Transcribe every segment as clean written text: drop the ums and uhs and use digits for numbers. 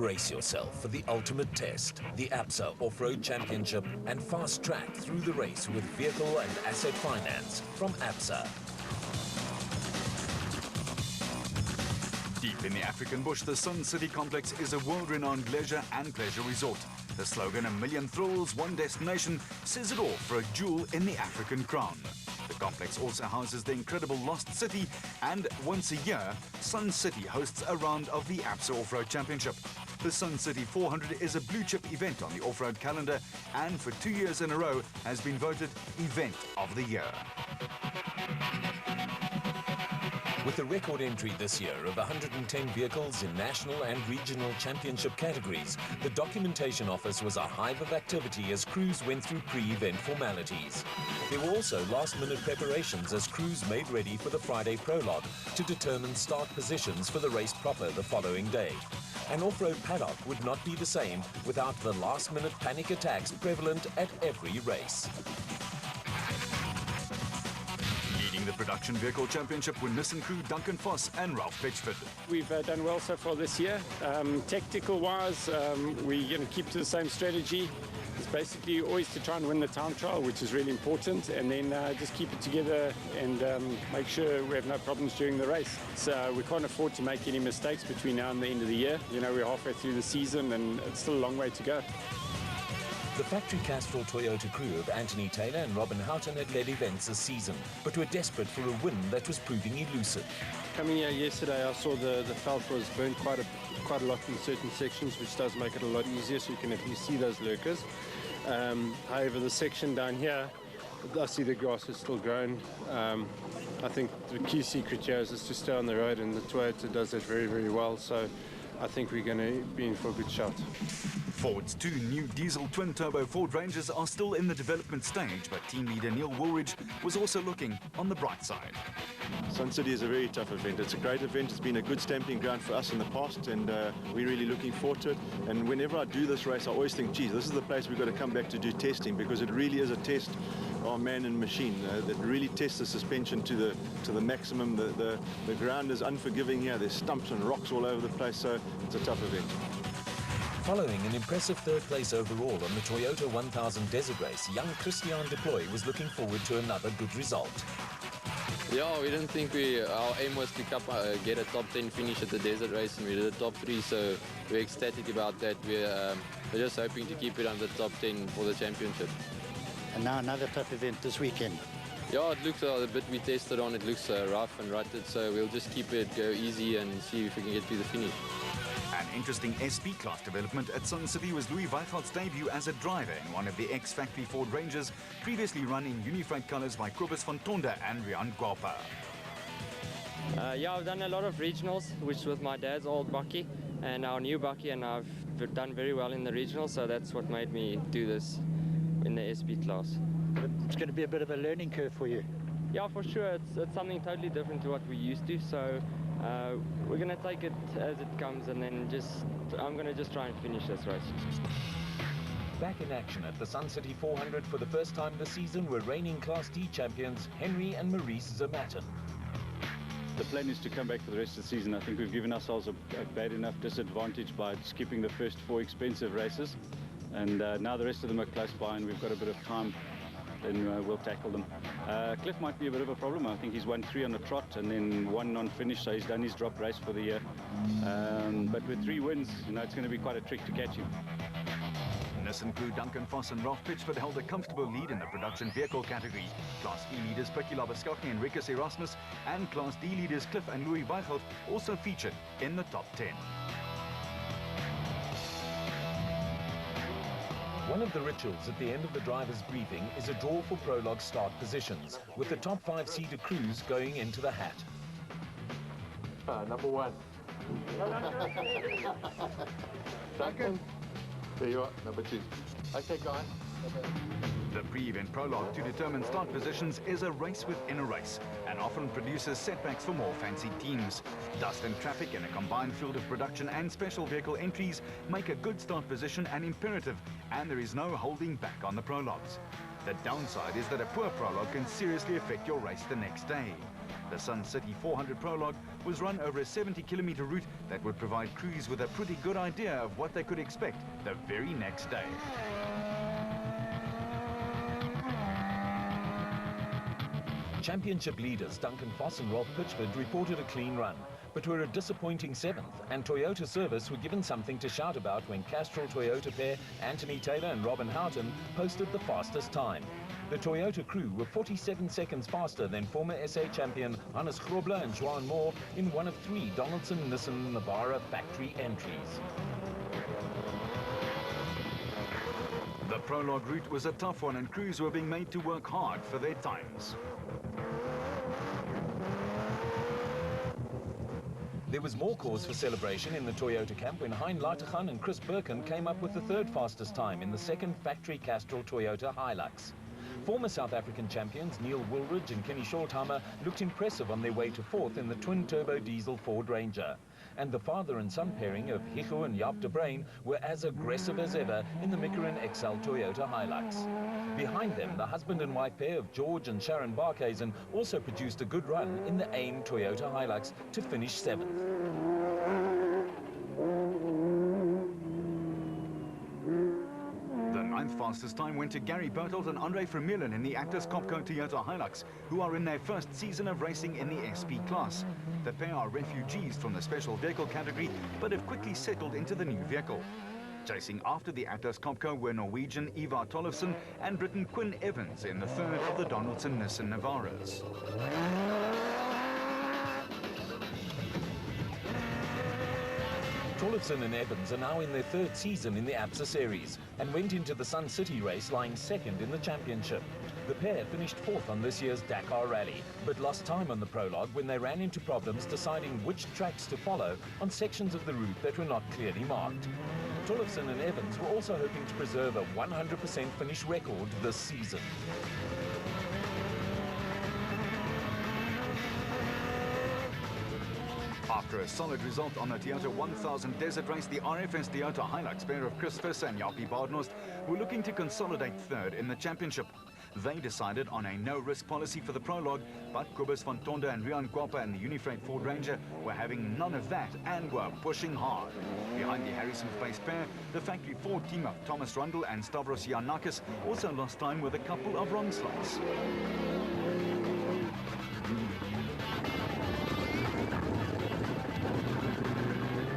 Brace yourself for the ultimate test, the ABSA Off-Road Championship, and fast track through the race with vehicle and asset finance from ABSA. Deep in the African bush, the Sun City complex is a world-renowned leisure and pleasure resort. The slogan, "A million thrills, one destination," says it all for a jewel in the African crown. The complex also houses the incredible Lost City, and once a year, Sun City hosts a round of the ABSA Off-Road Championship. The Sun City 400 is a blue-chip event on the off-road calendar, and for 2 years in a row has been voted Event of the Year. With a record entry this year of 110 vehicles in national and regional championship categories, the documentation office was a hive of activity as crews went through pre-event formalities. There were also last-minute preparations as crews made ready for the Friday prologue to determine start positions for the race proper the following day. An off-road paddock would not be the same without the last-minute panic attacks prevalent at every race. Leading the Production Vehicle Championship were Nissan crew Duncan Foss and Ralph Pitchford. We've done well so far this year. Tactical-wise, we're going to keep to the same strategy. It's basically always to try and win the time trial, which is really important, and then just keep it together and make sure we have no problems during the race. So we can't afford to make any mistakes between now and the end of the year. You know, we're halfway through the season and it's still a long way to go. The factory Castrol Toyota crew of Anthony Taylor and Robin Houghton had led events this season, but were desperate for a win that was proving elusive. Coming here yesterday, I saw the felt was burnt quite a lot in certain sections, which does make it a lot easier, so you can at least see those lurkers. However, the section down here, I see the grass is still growing. I think the key secret here is just to stay on the road, and the Toyota does that very, very well, so I think we're going to be in for a good shot. Ford's 2 new diesel twin-turbo Ford Rangers are still in the development stage, but team leader Neil Woolridge was also looking on the bright side. Sun City is a very tough event. It's a great event. It's been a good stamping ground for us in the past, and we're really looking forward to it. And whenever I do this race, I always think, geez, this is the place we've got to come back to do testing, because it really is a test of man and machine that really tests the suspension to the maximum. The ground is unforgiving here. There's stumps and rocks all over the place, so it's a tough event. Following an impressive third place overall on the Toyota 1000 Desert Race, young Christian Deploy was looking forward to another good result. Yeah, we didn't think our aim was to get a top 10 finish at the Desert Race, and we did a top 3, so we're ecstatic about that. We're just hoping to keep it under the top 10 for the championship. And now another tough event this weekend. Yeah, it looks the bit we tested on, it looks rough and rutted, so we'll just keep it go easy and see if we can get to the finish. An interesting SP class development at Sun City was Louis Weichelt's debut as a driver in one of the ex-factory Ford Rangers, previously run in Unifreight colours by Kobus van Tonda and Rian Guapa. Yeah, I've done a lot of regionals, which was my dad's old bakkie and our new bakkie, and I've done very well in the regionals, so that's what made me do this in the SP class. It's going to be a bit of a learning curve for you. Yeah, for sure. It's something totally different to what we used to, so we're going to take it as it comes, and then I'm going to just try and finish this race. Back in action at the Sun City 400 for the first time this season were reigning Class D champions Henry and Maurice Zermatten. The plan is to come back for the rest of the season. I think we've given ourselves a bad enough disadvantage by skipping the first 4 expensive races, and now the rest of them are close by and we've got a bit of time, then we'll tackle them. Cliff might be a bit of a problem. I think he's won 3 on the trot and then 1 non-finish, so he's done his drop race for the year. But with 3 wins, you know, it's going to be quite a trick to catch him. Nissan crew Duncan Foss and Ralph Pitchford held a comfortable lead in the production vehicle category. Class E leaders Perky Labaskaki and Rikus Erasmus and Class D leaders Cliff and Louis Weichelt also featured in the top 10. One of the rituals at the end of the driver's briefing is a draw for prologue start positions, with the top 5-seater crews going into the hat. Number 1. Duncan. There you are, number 2. Okay, guys. The pre-event prologue to determine start positions is a race within a race and often produces setbacks for more fancy teams. Dust and traffic in a combined field of production and special vehicle entries make a good start position an imperative, and there is no holding back on the prologues. The downside is that a poor prologue can seriously affect your race the next day. The Sun City 400 prologue was run over a 70-kilometer route that would provide crews with a pretty good idea of what they could expect the very next day. Championship leaders Duncan Foss and Rolf Pitchford reported a clean run, but were a disappointing 7th, and Toyota Service were given something to shout about when Castrol Toyota pair Anthony Taylor and Robin Houghton posted the fastest time. The Toyota crew were 47 seconds faster than former SA champion Hannes Grobler and Joan Moore in one of 3 Donaldson Nissan Navara factory entries. The prologue route was a tough one and crews were being made to work hard for their times. There was more cause for celebration in the Toyota camp when Hein Lateghan and Chris Birkin came up with the 3rd fastest time in the 2nd factory Castrol Toyota Hilux. Former South African champions Neil Woolridge and Kenny Schultheimer looked impressive on their way to 4th in the twin-turbo diesel Ford Ranger. And the father and son pairing of Hicho and Jaap de Bruin were as aggressive as ever in the Mickelin XL Toyota Hilux. Behind them, the husband and wife pair of George and Sharon Barkhuizen also produced a good run in the AIM Toyota Hilux to finish 7th. The 9th fastest time went to Gary Bertelt and Andre Vermeulen in the Atlas Copco Toyota Hilux, who are in their first season of racing in the SP class. The pair are refugees from the special vehicle category, but have quickly settled into the new vehicle. Chasing after the Atlas Copco were Norwegian Ivar Tollefsen and Briton Quinn Evans in the 3rd of the Donaldson Nissan Navaras. Tollefsen and Evans are now in their 3rd season in the ABSA series and went into the Sun City race lying 2nd in the championship. The pair finished 4th on this year's Dakar Rally, but lost time on the prologue when they ran into problems deciding which tracks to follow on sections of the route that were not clearly marked. Tollefsen and Evans were also hoping to preserve a 100% finish record this season. After a solid result on the Toyota 1000 Desert Race, the RFS Toyota Hilux pair of Chris Visser and Jaapie Badenhorst were looking to consolidate 3rd in the championship. They decided on a no-risk policy for the prologue, but Kobus van Tonde and Rian Kwapa and the Unifreight Ford Ranger were having none of that and were pushing hard. Behind the Harrison-based pair, the factory Ford team of Thomas Rundle and Stavros Giannakis also lost time with a couple of wrong slots.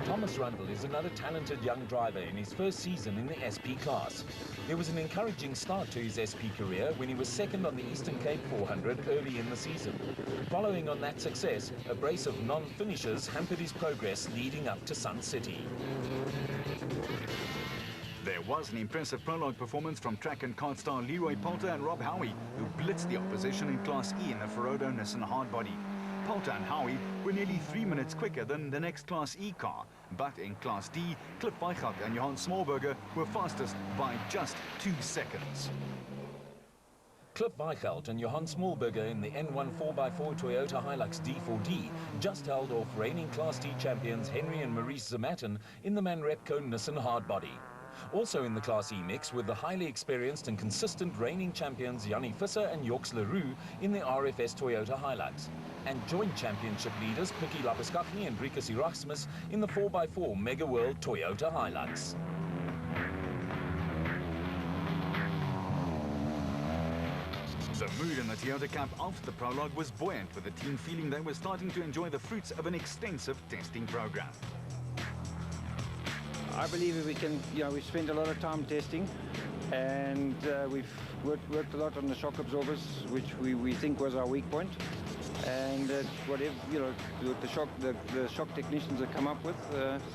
Thomas Rundle is another talented young driver in his first season in the SP class. There was an encouraging start to his SP career when he was 2nd on the Eastern Cape 400 early in the season. Following on that success, a brace of non-finishers hampered his progress leading up to Sun City. There was an impressive prologue performance from track and kart star Leroy Poulter and Rob Howie, who blitzed the opposition in Class E in the Ferodo Nissan hardbody. Poulter and Howie were nearly 3 minutes quicker than the next Class E car, but in Class D, Cliff Weichelt and Johan Smallberger were fastest by just 2 seconds. Cliff Weichelt and Johan Smallberger in the N1 4x4 Toyota Hilux D4D just held off reigning Class D champions Henry and Maurice Zamatin in the Manrepco Nissan hardbody. Also in the Class E mix were the highly experienced and consistent reigning champions Jannie Visser and Jorgs Leroux in the RFS Toyota Hilux, and joint championship leaders Picky Labuskaghni and Rikus Erasmus in the 4x4 Mega World Toyota Hilux. The mood in the Toyota camp after the prologue was buoyant, with the team feeling they were starting to enjoy the fruits of an extensive testing program. I believe we've spent a lot of time testing, and we've worked a lot on the shock absorbers, which we think was our weak point. And whatever, the shock technicians have come up with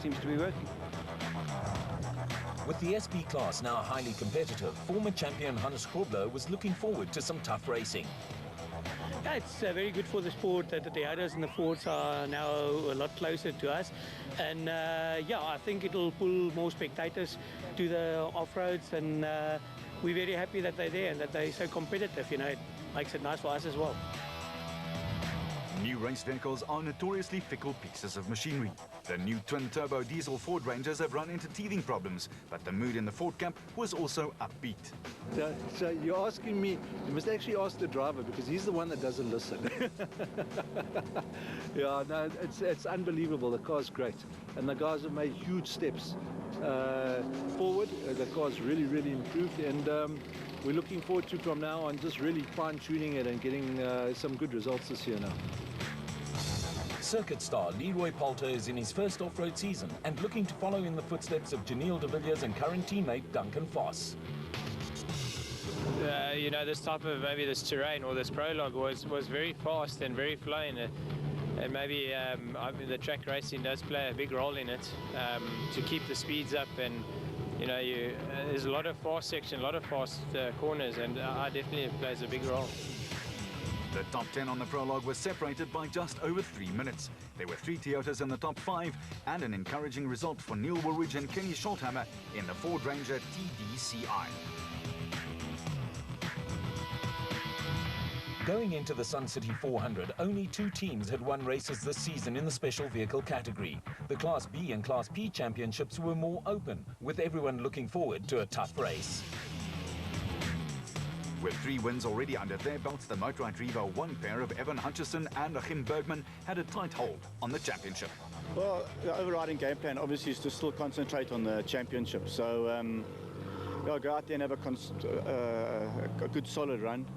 seems to be working. With the SP class now highly competitive, former champion Hannes Grobler was looking forward to some tough racing. Yeah, it's very good for the sport that the Toyotas and the Fords are now a lot closer to us. And yeah, I think it'll pull more spectators to the off-roads, and we're very happy that they're there and that they're so competitive. You know, it makes it nice for us as well. New race vehicles are notoriously fickle pieces of machinery. The new twin-turbo diesel Ford Rangers have run into teething problems, but the mood in the Ford camp was also upbeat. So you're asking me, you must actually ask the driver because he's the one that doesn't listen. Yeah, no, it's unbelievable. The car's great. And the guys have made huge steps forward. The car's really, really improved. And we're looking forward to, from now on, just really fine-tuning it and getting some good results this year now. Circuit star Leroy Poulter is in his first off-road season and looking to follow in the footsteps of Janelle de Villiers and current teammate Duncan Foss. You know, this type of, maybe this terrain or this prologue was very fast and very flowing. And maybe the track racing does play a big role in it to keep the speeds up. And you know, there's a lot of fast section, a lot of fast corners, and I definitely it plays a big role. The top 10 on the prologue was separated by just over 3 minutes. There were 3 Toyotas in the top 5 and an encouraging result for Neil Woolridge and Kenny Schulthammer in the Ford Ranger TDCI. Going into the Sun City 400, only 2 teams had won races this season in the special vehicle category. The Class B and Class P championships were more open, with everyone looking forward to a tough race. With 3 wins already under their belts, the Motorrad Revo 1 pair of Evan Hutchison and Achim Bergman had a tight hold on the championship. Well, the overriding game plan obviously is to still concentrate on the championship. So yeah, go out there and have a good solid run,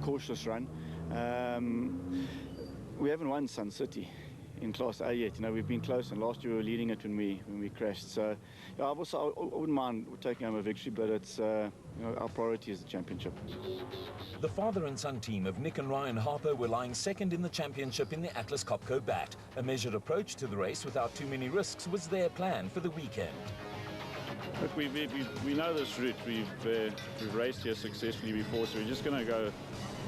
cautious run. We haven't won Sun City in Class A yet. You know, we've been close, and last year we were leading it when we crashed. So yeah, I wouldn't mind taking home a victory, but it's you know, our priority is the championship. The father and son team of Nick and Ryan Harper were lying second in the championship in the Atlas Copco Bat. A measured approach to the race without too many risks was their plan for the weekend. Look, we know this route. We've raced here successfully before, so we're just going to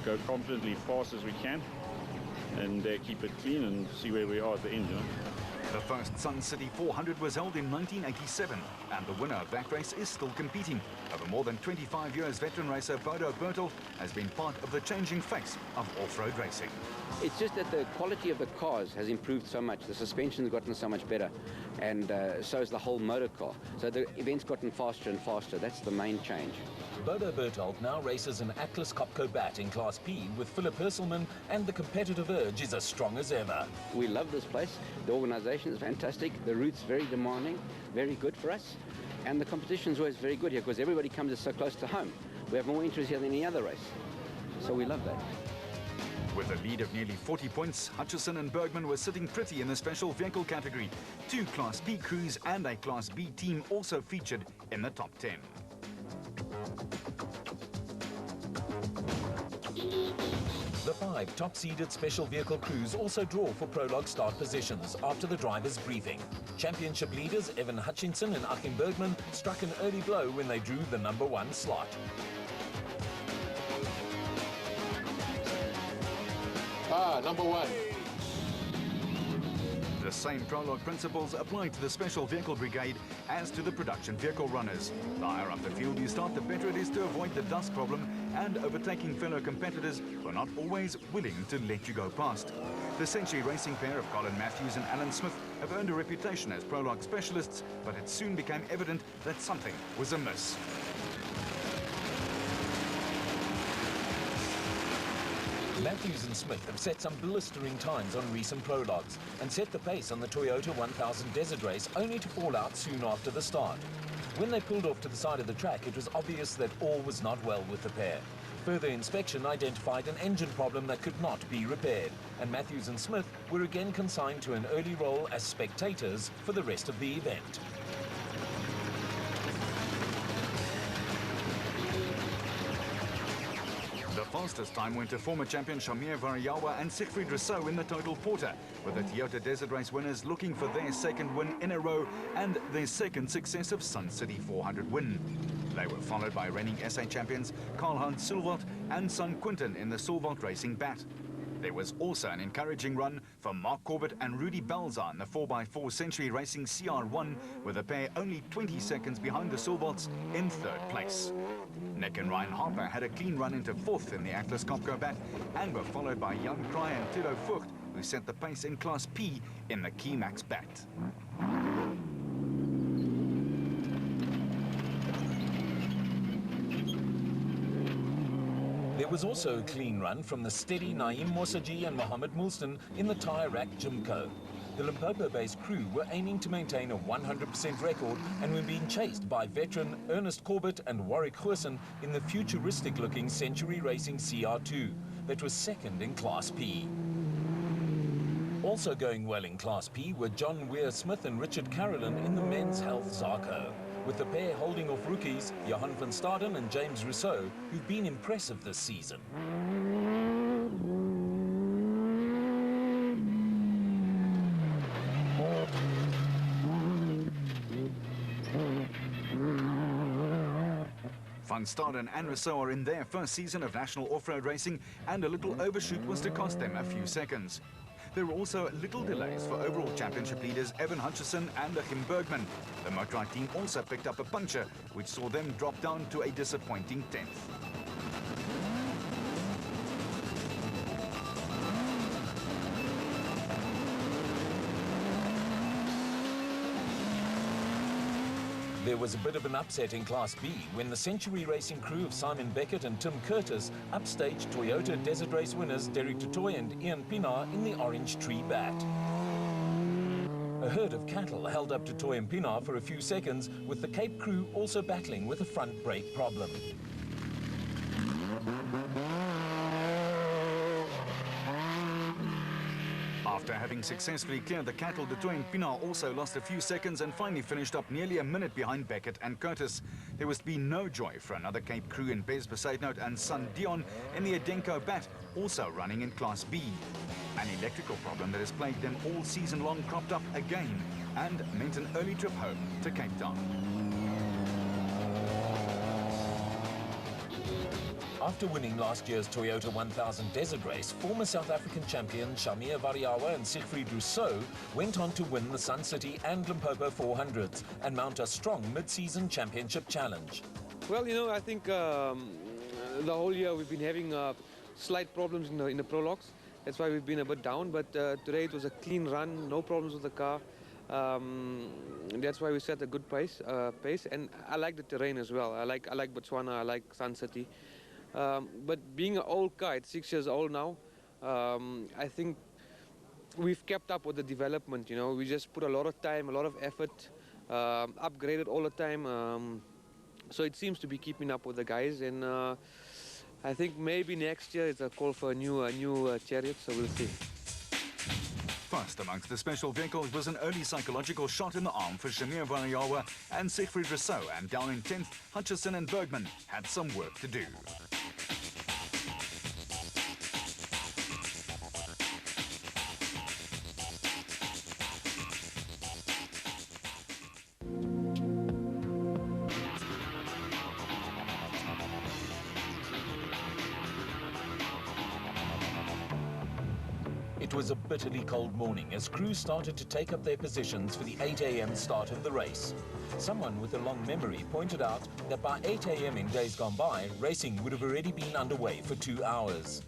go confidently fast as we can and keep it clean and see where we are at the end. You know? The first Sun City 400 was held in 1987, and the winner of that race is still competing. Over more than 25 years, veteran racer Bodo Bertel has been part of the changing face of off-road racing. It's just that the quality of the cars has improved so much. The suspension's gotten so much better, and so has the whole motor car. So the event's gotten faster and faster. That's the main change. Bodo Berthold now races an Atlas Copco Bat in Class P with Philip Hurselman, and the competitive urge is as strong as ever. We love this place. The organisation is fantastic. The route's very demanding, very good for us. And the competition's always very good here because everybody comes so close to home. We have more interest here than any other race. So we love that. With a lead of nearly 40 points, Hutchison and Bergman were sitting pretty in the special vehicle category. 2 Class B crews and a Class B team also featured in the top 10. The 5 top-seeded special vehicle crews also draw for prologue start positions after the driver's briefing. Championship leaders Evan Hutchinson and Achim Bergman struck an early blow when they drew the number 1 slot. Number 1. The same prologue principles apply to the special vehicle brigade as to the production vehicle runners. The higher up the field you start, the better it is to avoid the dust problem, and overtaking fellow competitors who are not always willing to let you go past. The Century Racing pair of Colin Matthews and Alan Smith have earned a reputation as prologue specialists, but it soon became evident that something was amiss. Matthews and Smith have set some blistering times on recent prologues and set the pace on the Toyota 1000 Desert Race, only to fall out soon after the start. When they pulled off to the side of the track, it was obvious that all was not well with the pair. Further inspection identified an engine problem that could not be repaired, and Matthews and Smith were again consigned to an early role as spectators for the rest of the event. The fastest time went to former champion Shamir Variawa and Siegfried Rousseau in the Total Porter, with the Toyota Desert Race winners looking for their second win in a row and their second successive Sun City 400 win. They were followed by reigning SA champions Karl-Heinz Sulwalt and Son Quinton in the Sulwalt Racing Bat. There was also an encouraging run for Mark Corbett and Rudy Balzar in the 4x4 Century Racing CR1, with the pair only 20 seconds behind the Sulwalts in 3rd place. Nick and Ryan Harper had a clean run into 4th in the Atlas Copco Bat and were followed by Jan Kraai and Tito Vogt who set the pace in Class P in the Keymax Bat. There was also a clean run from the steady Naeem Mosaji and Mohammed Mulston in the Tyre Rack Jimco. The Limpopo-based crew were aiming to maintain a 100% record and were being chased by veteran Ernest Corbett and Warwick Goosen in the futuristic-looking Century Racing CR2 that was second in Class P. Also going well in Class P were John Weir-Smith and Richard Carolyn in the Men's Health Zarco, with the pair holding off rookies Johan van Staden and James Rousseau, who've been impressive this season. Van Staden and Rousseau are in their first season of national off-road racing, and a little overshoot was to cost them a few seconds. There were also little delays for overall championship leaders Evan Hutchison and Achim Bergman. The Motorrad team also picked up a puncture, which saw them drop down to a disappointing 10th. There was a bit of an upset in Class B when the Century Racing crew of Simon Beckett and Tim Curtis upstaged Toyota Desert Race winners Derek Dutoy and Ian Pienaar in the Orange Tree Bat. A herd of cattle held up Dutoy and Pienaar for a few seconds, with the Cape crew also battling with a front brake problem. After having successfully cleared the cattle, Dutoy and Pienaar also lost a few seconds and finally finished up nearly a minute behind Beckett and Curtis. There was to be no joy for another Cape crew in Bez Besaidnout and Son Dion in the Adenko Bat, also running in Class B. An electrical problem that has plagued them all season long cropped up again and meant an early trip home to Cape Town. After winning last year's Toyota 1000 Desert Race, former South African champion Shamir Variawa and Siegfried Rousseau went on to win the Sun City and Limpopo 400s and mount a strong mid-season championship challenge. Well, you know, I think the whole year we've been having slight problems in the prologues. That's why we've been a bit down, but today it was a clean run, no problems with the car. That's why we set a good pace, and I like the terrain as well. I like Botswana, I like Sun City. But being an old car, at 6 years old now, I think we've kept up with the development, you know. We just put a lot of time, a lot of effort, upgraded all the time. So it seems to be keeping up with the guys, and I think maybe next year it's a call for a new chariot, so we'll see. First amongst the special vehicles was an early psychological shot in the arm for Shamir Variawa and Siegfried Rousseau, and down in 10th, Hutchison and Bergman had some work to do. It was a bitterly cold morning as crews started to take up their positions for the 8 a.m. start of the race. Someone with a long memory pointed out that by 8 a.m. in days gone by, racing would have already been underway for 2 hours.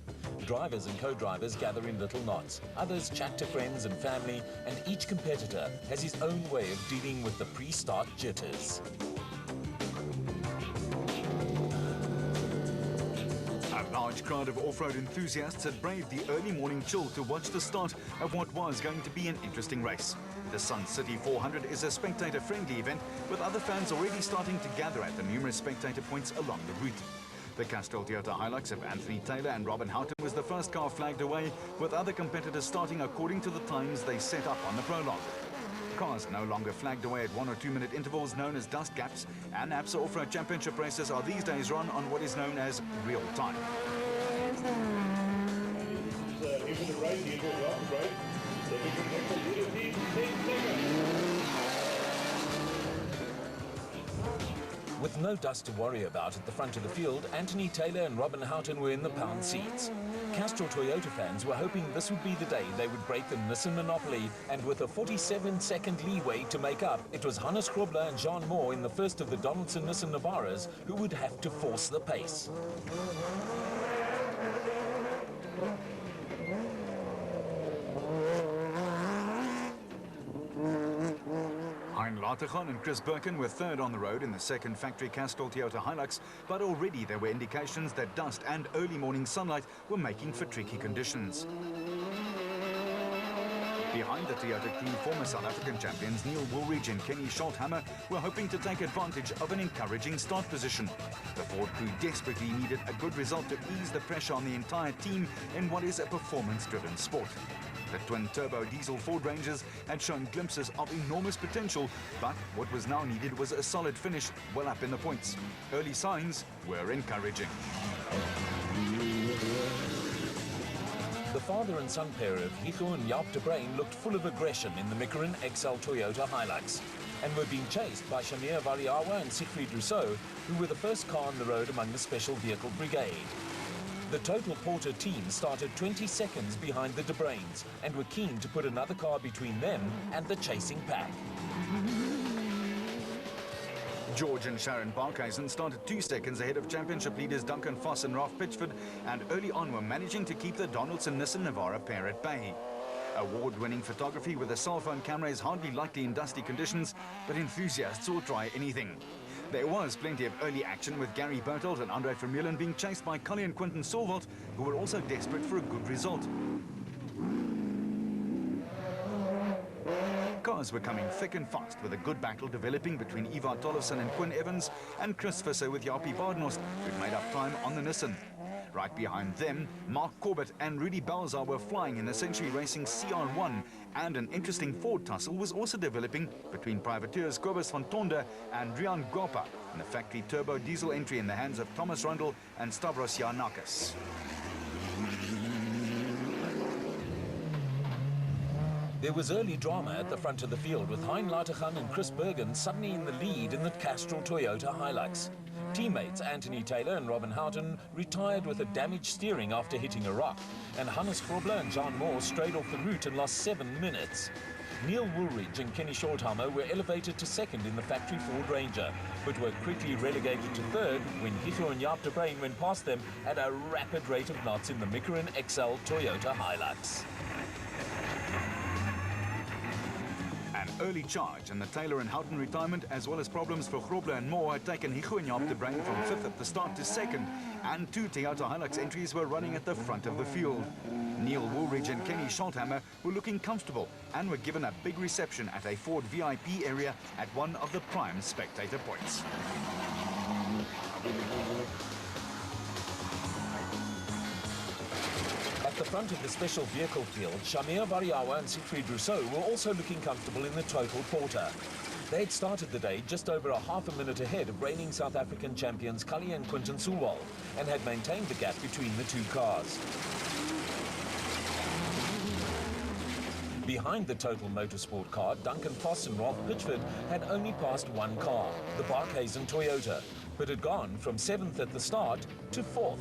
Drivers and co-drivers gather in little knots. Others chat to friends and family, and each competitor has his own way of dealing with the pre-start jitters. A large crowd of off-road enthusiasts had braved the early morning chill to watch the start of what was going to be an interesting race. The Sun City 400 is a spectator-friendly event, with other fans already starting to gather at the numerous spectator points along the route. The Castrol Toyota Hilux of Anthony Taylor and Robin Houghton was the first car flagged away, with other competitors starting according to the times they set up on the prologue. Cars no longer flagged away at 1 or 2 minute intervals known as dust gaps, and APSA Off-Road Championship races are these days run on what is known as real time. With no dust to worry about at the front of the field, Anthony Taylor and Robin Houghton were in the pound seats. Castrol Toyota fans were hoping this would be the day they would break the Nissan monopoly, and with a 47-second leeway to make up, it was Hannes Grobler and Jean Moore in the first of the Donaldson Nissan Navaras who would have to force the pace. Lateghan and Chris Birkin were third on the road in the second factory Castrol Toyota Hilux, but already there were indications that dust and early morning sunlight were making for tricky conditions. Behind the Toyota crew, former South African champions Neil Woolridge and Kenny Scholthammer were hoping to take advantage of an encouraging start position. The Ford crew desperately needed a good result to ease the pressure on the entire team in what is a performance-driven sport. The twin-turbo diesel Ford Rangers had shown glimpses of enormous potential, but what was now needed was a solid finish well up in the points. Early signs were encouraging. The father and son pair of Hugo and Jaap de Bruin looked full of aggression in the Michelin XL Toyota Hilux and were being chased by Shamir Variawa and Siegfried Rousseau, who were the first car on the road among the Special Vehicle Brigade. The Total Porter team started 20 seconds behind the de Bruins and were keen to put another car between them and the chasing pack. George and Sharon Barkhuizen started 2 seconds ahead of championship leaders Duncan Foss and Ralph Pitchford, and early on were managing to keep the Donaldson-Nissan Navara pair at bay. Award-winning photography with a cell phone camera is hardly likely in dusty conditions, but enthusiasts will try anything. There was plenty of early action, with Gary Bertelt and Andre Vermeulen being chased by Cully and Quinton Solvalt, who were also desperate for a good result. Cars were coming thick and fast, with a good battle developing between Ivar Tollefson and Quinn Evans, and Chris Visser with Japie Badenhorst, who'd made up time on the Nissan. Right behind them, Mark Corbett and Rudy Balzar were flying in the Century Racing CR1, and an interesting Ford tussle was also developing between privateers Kobus van Tonder and Rian Gopa in the factory turbo diesel entry in the hands of Thomas Rundle and Stavros Giannakis. There was early drama at the front of the field, with Hein Lateghan and Chris Bergen suddenly in the lead in the Castrol Toyota Hilux. Teammates Anthony Taylor and Robin Houghton retired with a damaged steering after hitting a rock, and Hannes Grobler and John Moore strayed off the route and lost 7 minutes. Neil Woolridge and Kenny Scholthammer were elevated to second in the factory Ford Ranger, but were quickly relegated to third when Hugo and Jaap de Bruin went past them at a rapid rate of knots in the Michelin XL Toyota Hilux. An early charge and the Taylor and Houghton retirement, as well as problems for Grobler and Moore, had taken Hugo and Jaap de Bruin from 5th at the start to 2nd, and 2 Toyota Hilux entries were running at the front of the field. Neil Woolridge and Kenny Scholthammer were looking comfortable and were given a big reception at a Ford VIP area at one of the prime spectator points. At the front of the special vehicle field, Shamir Variawa and Siegfried Rousseau were also looking comfortable in the Total Porter. They'd started the day just over a half a minute ahead of reigning South African champions Cully and Quinton Solwald, and had maintained the gap between the 2 cars. Behind the Total Motorsport car, Duncan Foss and Ralph Pitchford had only passed 1 car, the Barkhuizen Toyota, but had gone from 7th at the start to 4th.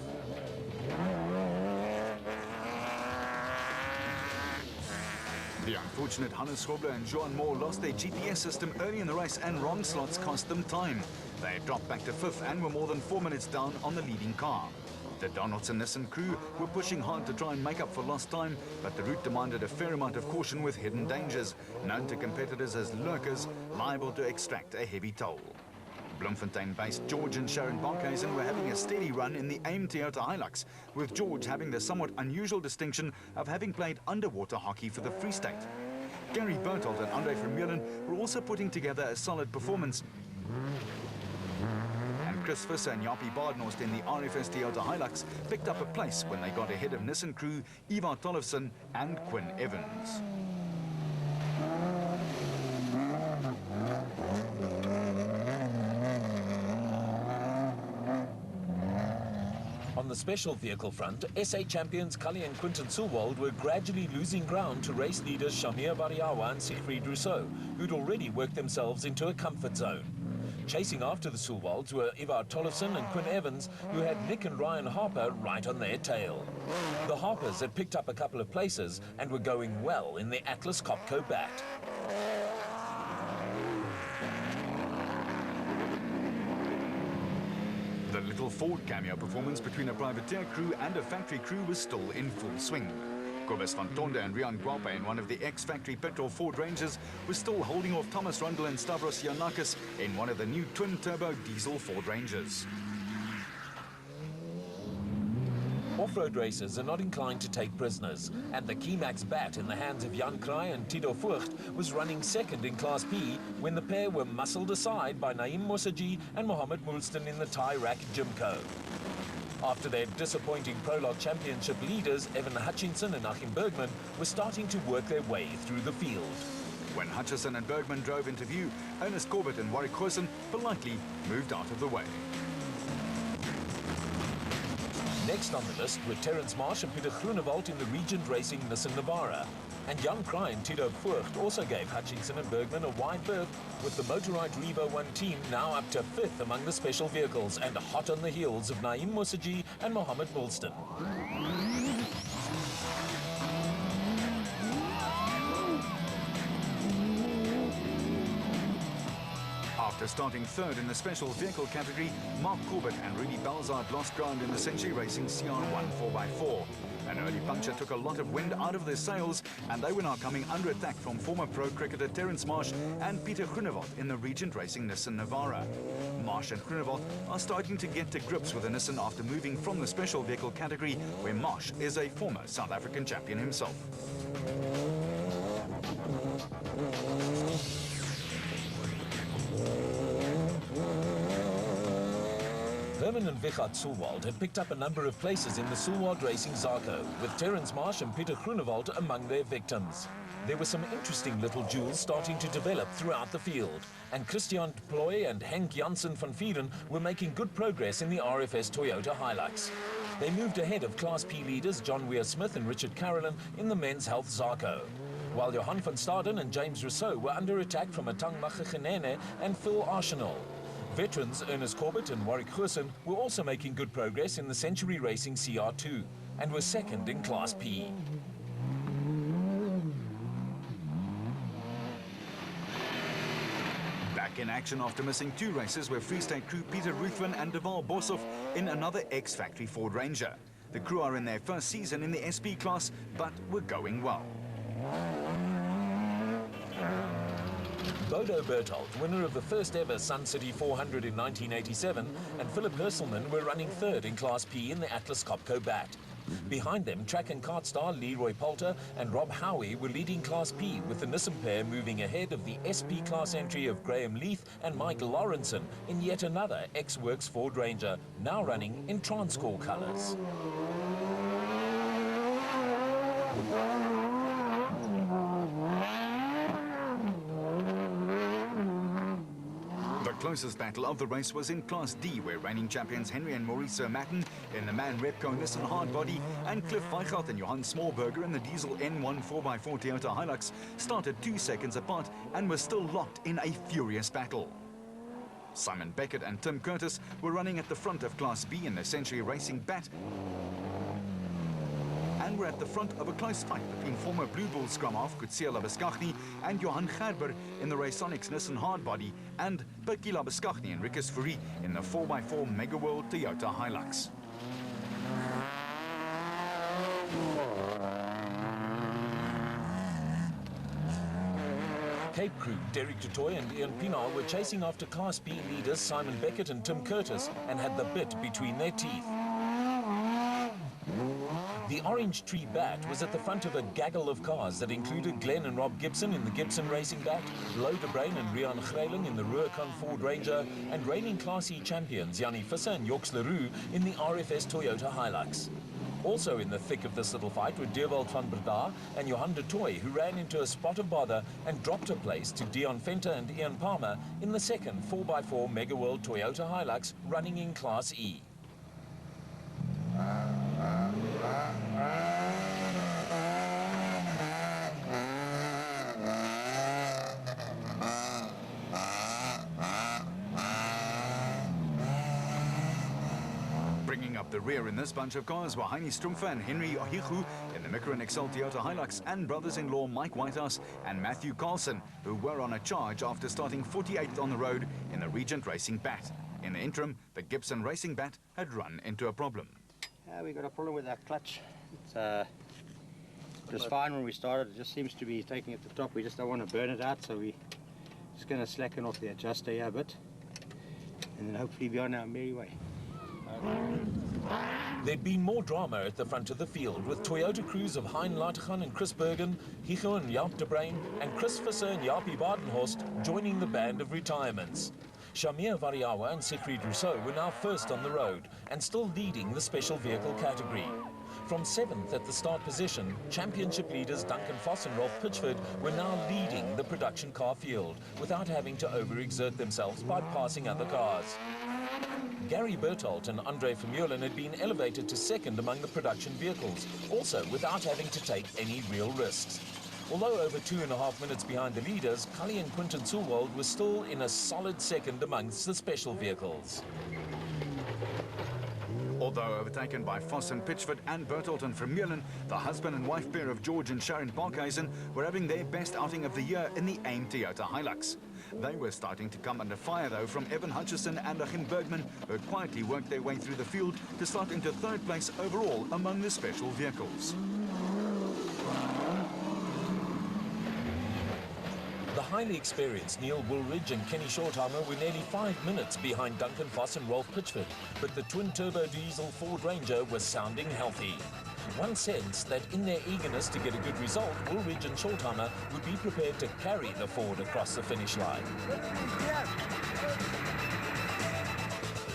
The unfortunate Hannes Grobler and Johan Moore lost their GPS system early in the race, and wrong slots cost them time. They dropped back to 5th and were more than 4 minutes down on the leading car. The Donaldson-Nissan crew were pushing hard to try and make up for lost time, but the route demanded a fair amount of caution, with hidden dangers, known to competitors as lurkers, liable to extract a heavy toll. Bloemfontein-based George and Sharon Barkhuizen were having a steady run in the AIM Toyota Hilux, with George having the somewhat unusual distinction of having played underwater hockey for the Free State. Gary Bertelt and Andre Vermeulen were also putting together a solid performance. And Chris Visser and Japie Badenhorst in the RFS Toyota Hilux picked up a place when they got ahead of Nissan crew Ivar Tollefson and Quinn Evans. On the special vehicle front, SA champions Cully and Quinton Solwald were gradually losing ground to race leaders Shamir Variawa and Siegfried Rousseau, who'd already worked themselves into a comfort zone. Chasing after the Solwalds were Ivar Tollefson and Quinn Evans, who had Nick and Ryan Harper right on their tail. The Harpers had picked up a couple of places and were going well in the Atlas Copco bat. The little Ford cameo performance between a privateer crew and a factory crew was still in full swing. Kobus van Tonde and Rian Guapa in one of the X-Factory petrol Ford Rangers were still holding off Thomas Rundle and Stavros Giannakis in one of the new twin-turbo diesel Ford Rangers. Off-road racers are not inclined to take prisoners, and the Keymax bat in the hands of Jan Kraai and Tito Voigt was running second in Class P when the pair were muscled aside by Naeem Mossaji and Mohammed Moulston in the Tyrak Jimco. After their disappointing Prologue Championship leaders, Evan Hutchinson and Achim Bergman, were starting to work their way through the field. When Hutchison and Bergman drove into view, Ernest Corbett and Warwick Goosen politely moved out of the way. Next on the list were Terence Marsh and Peter Groenewald in the Regent Racing Nissan Navara. And Jan Kraai and Tito Voigt also gave Hutchinson and Bergman a wide berth, with the Motorite Revo 1 team now up to 5th among the special vehicles and hot on the heels of Naeem Mossaji and Mohammed Moulston. After starting third in the special vehicle category, Mark Corbett and Rudy Balzard lost ground in the Century Racing CR1 4x4. An early puncture took a lot of wind out of their sails, and they were now coming under attack from former pro cricketer Terence Marsh and Peter Groenewald in the Regent Racing Nissan Navara. Marsh and Groenewald are starting to get to grips with the Nissan after moving from the special vehicle category, where Marsh is a former South African champion himself. Herman and Wichard Sulwald had picked up a number of places in the Sulwald Racing Zarko, with Terence Marsh and Peter Groenewald among their victims. There were some interesting little duels starting to develop throughout the field, and Christian Ploy and Henk Janssen van Vieren were making good progress in the RFS Toyota Hilux. They moved ahead of Class P leaders John Weir-Smith and Richard Carolyn in the Men's Health Zarko, while Johan van Staden and James Rousseau were under attack from Atang Machagenene and Phil Arsenal. Veterans Ernest Corbett and Warwick Goosen were also making good progress in the Century Racing CR2 and were second in Class P. Back in action after missing 2 races were Free State crew Peter Ruthven and Deval Boshoff in another X-Factory Ford Ranger. The crew are in their first season in the SP class, but were going well. Bodo Berthold, winner of the first ever Sun City 400 in 1987, and Philip Herselman were running third in Class P in the Atlas Copco Bat. Behind them, track and kart star Leroy Poulter and Rob Howie were leading Class P, with the Nissan pair moving ahead of the SP class entry of Graham Leith and Mike Lawrenson in yet another X-Works Ford Ranger, now running in Transcore colours. The closest battle of the race was in Class D, where reigning champions Henry and Maurice Matten in the MAN Repco Nissan Hardbody and Cliff Weichelt and Johan Smallberger in the diesel N1 4x4 Toyota Hilux started 2 seconds apart and were still locked in a furious battle. Simon Beckett and Tim Curtis were running at the front of Class B in the Century Racing Bat, and were at the front of a close fight between former Blue Bull scrum half Kutsia Labuskaghni and Johan Gerber in the Raysonics Nissan Hardbody, and Perky Labuskaghni and Rikus Fourie in the 4x4 Mega World Toyota Hilux. Cape crew Derek Dutoy and Ian Pinar were chasing after Class B leaders Simon Beckett and Tim Curtis and had the bit between their teeth. The Orange Tree Bat was at the front of a gaggle of cars that included Glenn and Rob Gibson in the Gibson Racing Bat, Lo de Bruin and Rian Greyling in the Rurikon Ford Ranger, and reigning Class E champions Jannie Visser and Joks Leroux in the RFS Toyota Hilux. Also in the thick of this little fight were Dewald van Breda and Johan de Toy, who ran into a spot of bother and dropped a place to Dion Venter and Ian Palmer in the second 4x4 Mega World Toyota Hilux running in Class E. Bringing up the rear in this bunch of cars were Heini Strumpfer and Henry Ohichu in the Micron XL Toyota Hilux, and brothers-in-law Mike Whitehouse and Matthew Carlson, who were on a charge after starting 48th on the road in the Regent Racing Bat. In the interim, the Gibson Racing Bat had run into a problem. We got a problem with our clutch. It's It was fine when we started. It just seems to be taking at the top. We just don't want to burn it out, so we're just going to slacken off the adjuster here a bit, and then hopefully be on our merry way. There'd been more drama at the front of the field, with Toyota crews of Hein Lateghan and Chris Bergen, Hicho and Jaap de Bruin, and Chris Visser and Jaapie Badenhorst joining the band of retirements. Shamir Variawa and Siegfried Rousseau were now first on the road and still leading the special vehicle category. From 7th at the start position, championship leaders Duncan Foss and Rolf Pitchford were now leading the production car field without having to overexert themselves by passing other cars. Gary Berthold and Andre Vermeulen had been elevated to second among the production vehicles, also without having to take any real risks. Although over 2.5 minutes behind the leaders, Cully and Quinton Sulwald were still in a solid second amongst the special vehicles. Although overtaken by Foss and Pitchford and Berthold and Vermeulen, the husband and wife pair of George and Sharon Parkhuizen were having their best outing of the year in the AIM Toyota Hilux. They were starting to come under fire, though, from Evan Hutchison and Achim Bergman, who had quietly worked their way through the field to start into 3rd place overall among the special vehicles. The highly experienced Neil Woolridge and Kenny Shortheimer were nearly 5 minutes behind Duncan Foss and Rolf Pitchford, but the twin-turbo diesel Ford Ranger was sounding healthy. One sensed that in their eagerness to get a good result, Woolridge and Shortheimer would be prepared to carry the Ford across the finish line.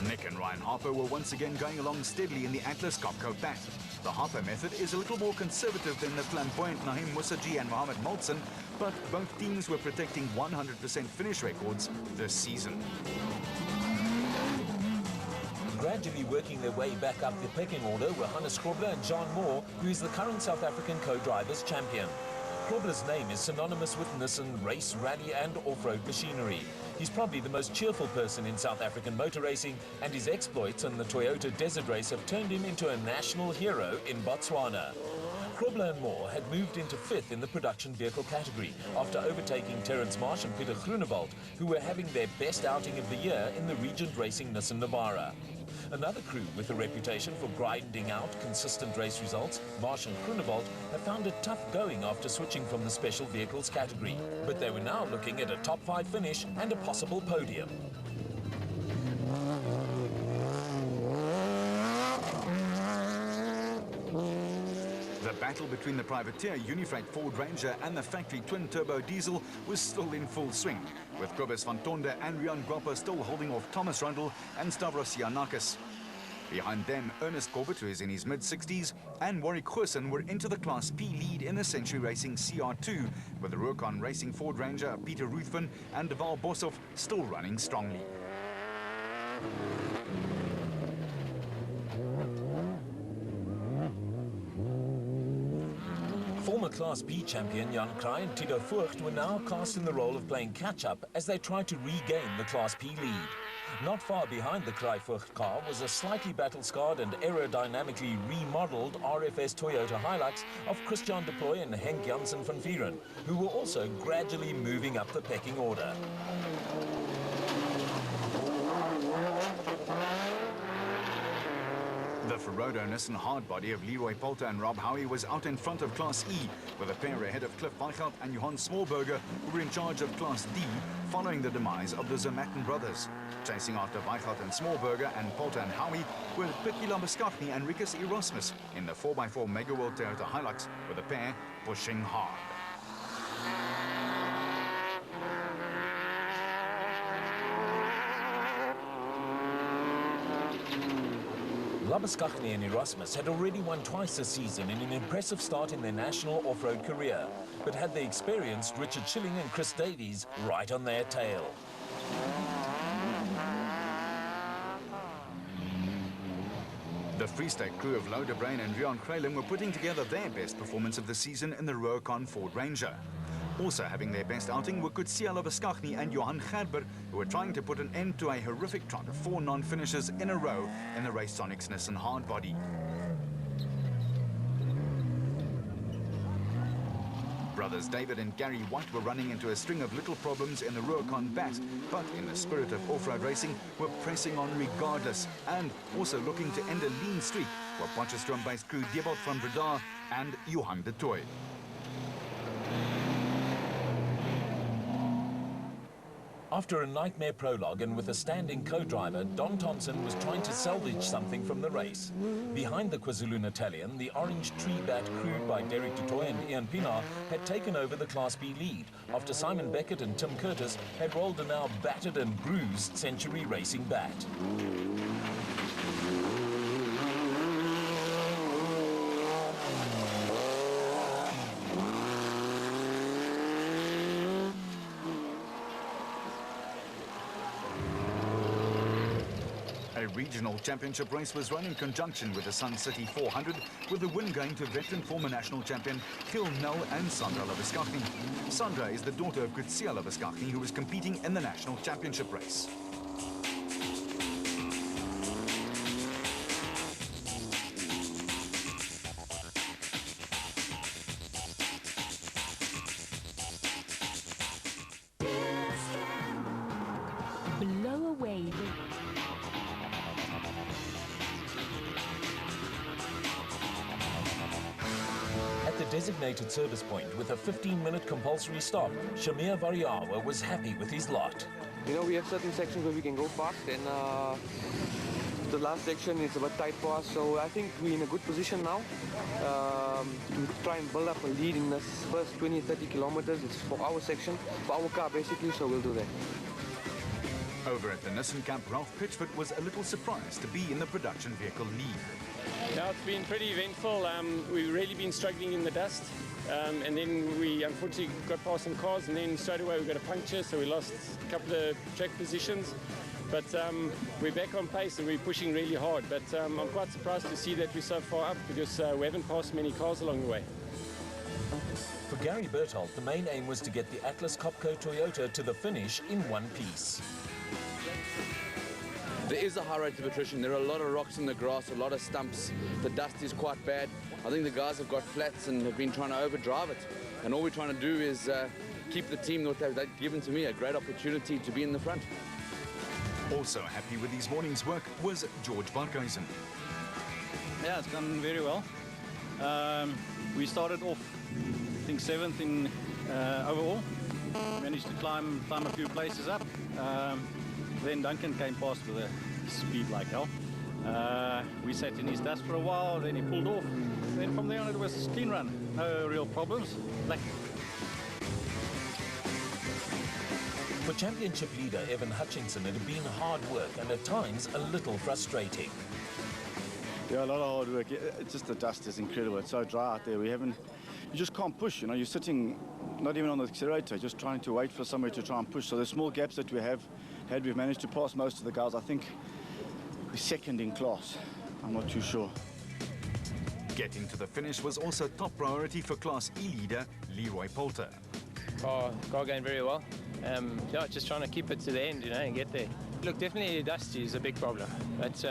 Nick and Ryan Harper were once again going along steadily in the Atlas Copco Bat. The Harper method is a little more conservative than the flamboyant Naheem Musaji and Mohamed Molson, but both teams were protecting 100% finish records this season. Gradually working their way back up the pecking order were Hannes Krobler and John Moore, who is the current South African co-drivers champion. Krobler's name is synonymous with Nissan race, rally and off-road machinery. He's probably the most cheerful person in South African motor racing, and his exploits in the Toyota Desert Race have turned him into a national hero in Botswana. Krobler and Moore had moved into 5th in the production vehicle category after overtaking Terence Marsh and Peter Groenewald, who were having their best outing of the year in the Regent Racing Nissan Navara. Another crew with a reputation for grinding out consistent race results, Marsh and Groenewald, have found it tough going after switching from the special vehicles category. But they were now looking at a top 5 finish and a possible podium. The battle between the privateer Unifreight Ford Ranger and the factory twin-turbo diesel was still in full swing, with Kobus van Tonde and Rian Guapa still holding off Thomas Rundle and Stavros Giannakis. Behind them, Ernest Corbett, who is in his mid-60s, and Warwick Goosen were into the Class P lead in the Century Racing CR2, with the Rurcon Racing Ford Ranger Peter Ruthven and Deval Boshoff still running strongly. Former Class B champion Jan Kraai and Tito Voigt were now cast in the role of playing catch-up as they tried to regain the Class P lead. Not far behind the Kraai-Voigt car was a slightly battle-scarred and aerodynamically remodeled RFS Toyota Hilux of Christian de Plooy and Henk Janssen van Vieren, who were also gradually moving up the pecking order. The Ferrodo Nissan hardbody of Leroy Polter and Rob Howie was out in front of Class E, with a pair ahead of Cliff Weichelt and Johan Smallberger, who were in charge of Class D, following the demise of the Zermatten brothers. Chasing after Weichelt and Smallberger and Polter and Howie were Picky Lambeskaghni and Rikus Erasmus in the 4x4 Mega World Toyota Hilux, with the pair pushing hard. Lambeskaghni and Erasmus had already won twice this season in an impressive start in their national off-road career, but had the experienced Richard Schilling and Chris Davies right on their tail. The Free State crew of Louw de Bruin and Rian Kralem were putting together their best performance of the season in the Rurcon Ford Ranger. Also having their best outing were Kutsia Lambeskaghni and Johan Gerber, who were trying to put an end to a horrific trot of 4 non-finishes in a row in the Racesonics Nissan hardbody. Brothers David and Gary White were running into a string of little problems in the Rurcon Bat, but in the spirit of off-road racing were pressing on regardless, and also looking to end a lean streak were Potchefstroom-based crew Diebold van Breda, and Johan de Tooy. After a nightmare prologue and with a standing co-driver, Don Thompson was trying to salvage something from the race. Behind the KwaZulu-Natalian, the orange tree-bat crewed by Derek du Toit and Ian Pienaar had taken over the Class B lead after Simon Beckett and Tim Curtis had rolled a now battered and bruised Century Racing bat. A regional championship race was run in conjunction with the Sun City 400, with the win going to veteran former national champion Phil Nell and Sandra Labuschagne. Sandra is the daughter of Kutsia Labuschagne, who was competing in the national championship race. Blow away the... At the designated service point with a 15-minute compulsory stop, Shamir Variawa was happy with his lot. You know, we have certain sections where we can go fast, and the last section is a bit tight for us, so I think we're in a good position now to try and build up a lead in this first 20-30 kilometers. It's for our section, for our car basically, so we'll do that. Over at the Nissan camp, Ralph Pitchford was a little surprised to be in the production vehicle lead. Now, it's been pretty eventful. We've really been struggling in the dust. And then we unfortunately got past some cars, and then straight away we got a puncture, so we lost a couple of track positions. But we're back on pace and we're pushing really hard. But I'm quite surprised to see that we're so far up, because we haven't passed many cars along the way. For Gary Berthold, the main aim was to get the Atlas Copco Toyota to the finish in one piece. There is a high rate of attrition. There are a lot of rocks in the grass, a lot of stumps. The dust is quite bad. I think the guys have got flats and have been trying to overdrive it. And all we're trying to do is keep the team that they've given to me a great opportunity to be in the front. Also happy with his morning's work was George Barkhuizen. Yeah, it's gone very well. We started off, I think, 7th in overall. Managed to climb a few places up. Then Duncan came past with a speed like hell. We sat in his dust for a while, then he pulled off. Then from there on it was a clean run, no real problems. For championship leader Evan Hutchinson, it had been hard work and at times a little frustrating. Yeah, a lot of hard work. It's just the dust is incredible. It's so dry out there. You just can't push. You know, you're sitting not even on the accelerator, just trying to wait for somewhere to try and push. So the small gaps that we've managed to pass most of the guys. I think we're second in class. I'm not too sure. Getting to the finish was also top priority for Class E leader Leroy Poulter. Car going very well. Yeah, just trying to keep it to the end, and get there. Look, definitely dust is a big problem. But